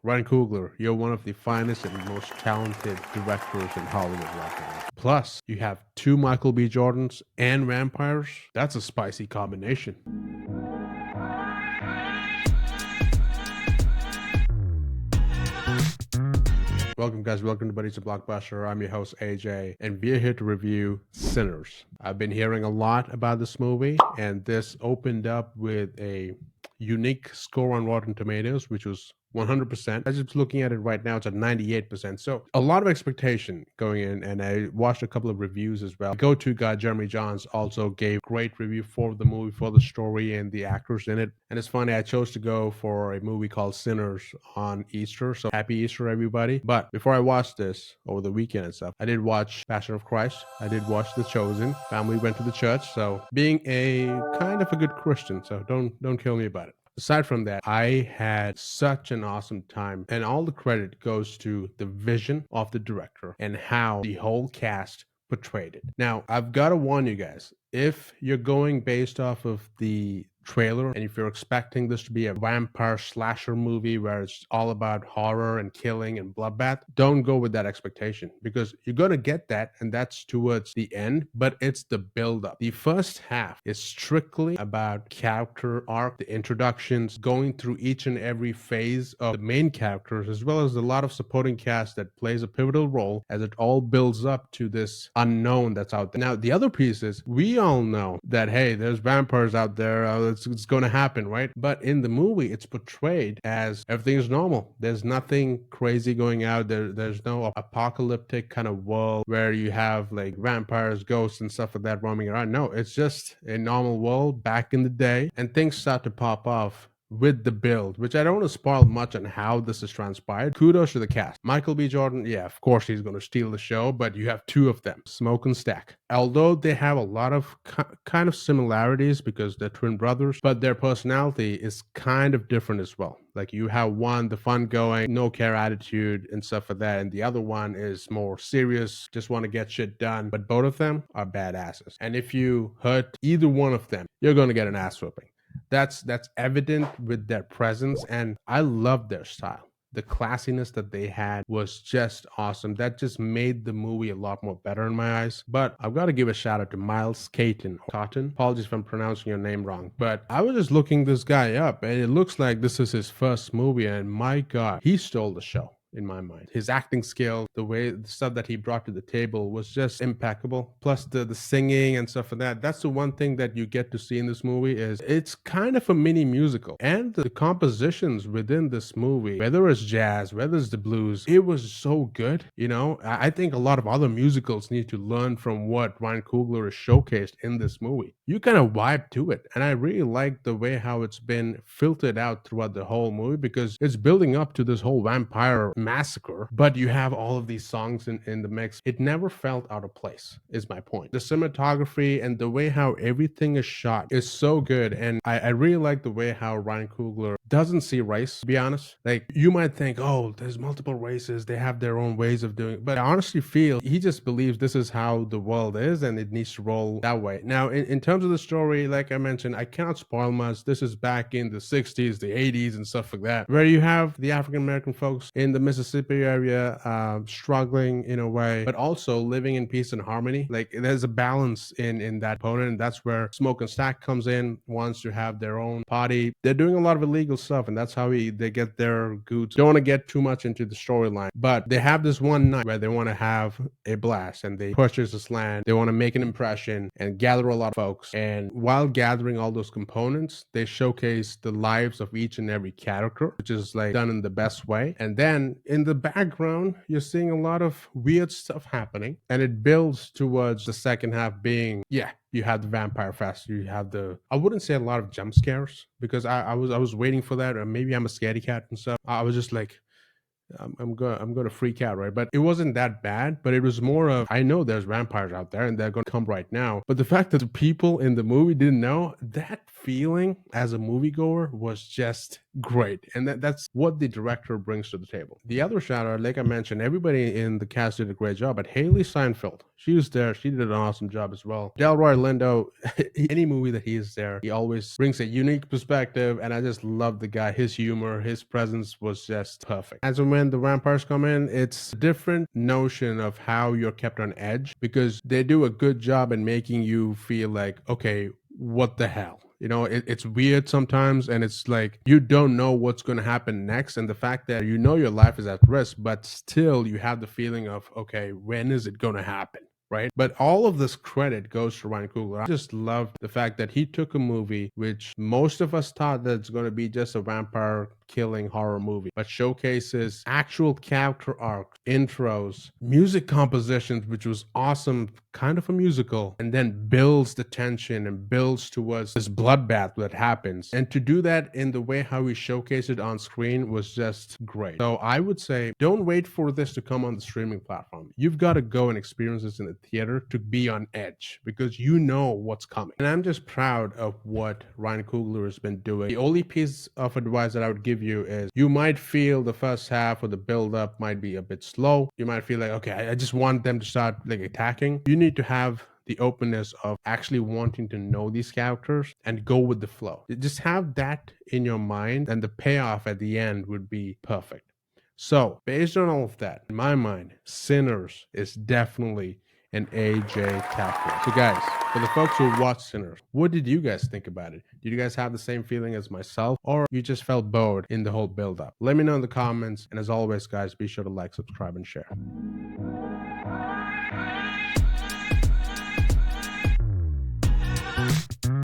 Ryan Coogler, you're one of the finest and most talented directors in Hollywood right now. Plus, you have two Michael B. Jordans and vampires. That's a spicy combination. Welcome guys, welcome to Buddies of Blockbuster. I'm your host AJ, and we're here to review Sinners. I've been hearing a lot about this movie, and this opened up with a unique score on Rotten Tomatoes, which was 100%. As it's looking at it right now, it's at 98%. So a lot of expectation going in, and I watched a couple of reviews as well. Go-to guy Jeremy Johns also gave great review for the movie, for the story and the actors in it. And it's funny, I chose to go for a movie called Sinners on Easter. So happy Easter, everybody. But before I watched this over the weekend and stuff, I did watch Passion of Christ. I did watch The Chosen. Family went to the church. So being a kind of a good Christian, so don't kill me about it. Aside from that, I had such an awesome time, and all the credit goes to the vision of the director and how the whole cast portrayed it. Now, I've got to warn you guys, if you're going based off of the trailer and if you're expecting this to be a vampire slasher movie where it's all about horror and killing and bloodbath, don't go with that expectation, because you're going to get that, and that's towards the end, but it's the build-up. The first half is strictly about character arc, the introductions, going through each and every phase of the main characters, as well as a lot of supporting cast that plays a pivotal role as it all builds up to this unknown that's out there. Now, the other piece is, we all know that, hey, there's vampires out there, it's going to happen, right? But in the movie, it's portrayed as everything's normal. There's nothing crazy going out. There's no apocalyptic kind of world where you have like vampires, ghosts, and stuff like that roaming around. No, it's just a normal world back in the day, and things start to pop off with the build, which I don't want to spoil much on how this has transpired. Kudos to the cast. Michael B. Jordan, yeah, of course he's going to steal the show, but you have two of them, Smoke and Stack. Although they have a lot of kind of similarities because they're twin brothers, but their personality is kind of different as well. Like, you have one, the fun going, no care attitude and stuff like that, and the other one is more serious, just want to get shit done. But both of them are badasses. And if you hurt either one of them, you're going to get an ass whooping. That's evident with their presence, and I love their style. The classiness that they had was just awesome. That just made the movie a lot more better in my eyes. But I've got to give a shout out to Miles Caton. Apologies if I'm pronouncing your name wrong. But I was just looking this guy up, and it looks like this is his first movie, and my God, he stole the show. In my mind, his acting skill, the stuff that he brought to the table was just impeccable. Plus the singing and stuff like that. That's the one thing that you get to see in this movie, is it's kind of a mini musical, and the compositions within this movie, whether it's jazz, whether it's the blues, it was so good. You know, I think a lot of other musicals need to learn from what RyanCoogler has showcased in this movie. You kind of vibe to it, and I really like the way how it's been filtered out throughout the whole movie, because it's building up to this whole vampire massacre, but you have all of these songs in the mix. It never felt out of place, is my point. The cinematography and the way how everything is shot is so good, and I really like the way how RyanCoogler doesn't see race, to be honest. Like, you might think, oh, there's multiple races, they have their own ways of doing it, but I honestly feel he just believes this is how the world is, and it needs to roll that way. Now, in terms of the story, like I mentioned, I cannot spoil much. This is back in the 60s, the 80s, and stuff like that, where you have the African-American folks in the Mississippi area struggling in a way, but also living in peace and harmony. Like, there's a balance in that component, and that's where Smoke and Stack comes in, wants to have their own party. They're doing a lot of illegal stuff, and that's how they get their goods. Don't want to get too much into the storyline, but they have this one night where they want to have a blast, and they purchase this land. They want to make an impression and gather a lot of folks, and while gathering all those components, they showcase the lives of each and every character, which is like done in the best way. And then in the background, you're seeing a lot of weird stuff happening, and it builds towards the second half being, yeah, you have the vampire fest, you have the, I wouldn't say a lot of jump scares, because I was waiting for that, or maybe I'm a scaredy cat and stuff. I was just like, I'm gonna freak out, right? But it wasn't that bad, but it was more of, I know there's vampires out there and they're gonna come right now, but the fact that the people in the movie didn't know, that feeling as a moviegoer was just great. And that's what the director brings to the table. The other shout out, like I mentioned, everybody in the cast did a great job, but HaileeSteinfeld, she was there. She did an awesome job as well. Delroy Lindo, any movie that he is there, he always brings a unique perspective, and I just love the guy. His humor, his presence was just perfect. As and when the vampires come in, it's a different notion of how you're kept on edge, because they do a good job in making you feel like, okay, what the hell? You know, it's weird sometimes, and it's like you don't know what's going to happen next. And the fact that you know your life is at risk, but still you have the feeling of, okay, when is it going to happen? Right? But all of this credit goes to RyanCoogler. I just love the fact that he took a movie which most of us thought that it's going to be just a vampire killing horror movie, but showcases actual character arcs, intros, music compositions, which was awesome, kind of a musical, and then builds the tension and builds towards this bloodbath that happens. And to do that in the way how he showcased it on screen was just great. So I would say, don't wait for this to come on the streaming platform. You've got to go and experience this in the theater to be on edge, because you know what's coming. And I'm just proud of what RyanCoogler has been doing. The only piece of advice that I would give you is, you might feel the first half or the build up might be a bit slow. You might feel like, okay, I just want them to start like attacking. You need to have the openness of actually wanting to know these characters and go with the flow. Just have that in your mind, and the payoff at the end would be perfect. So based on all of that, in my mind, Sinners is definitely an AJ Capra. So guys, for the folks who watched Sinners, what did you guys think about it? Did you guys have the same feeling as myself, or you just felt bored in the whole build-up? Let me know in the comments, and as always guys, be sure to like, subscribe, and share.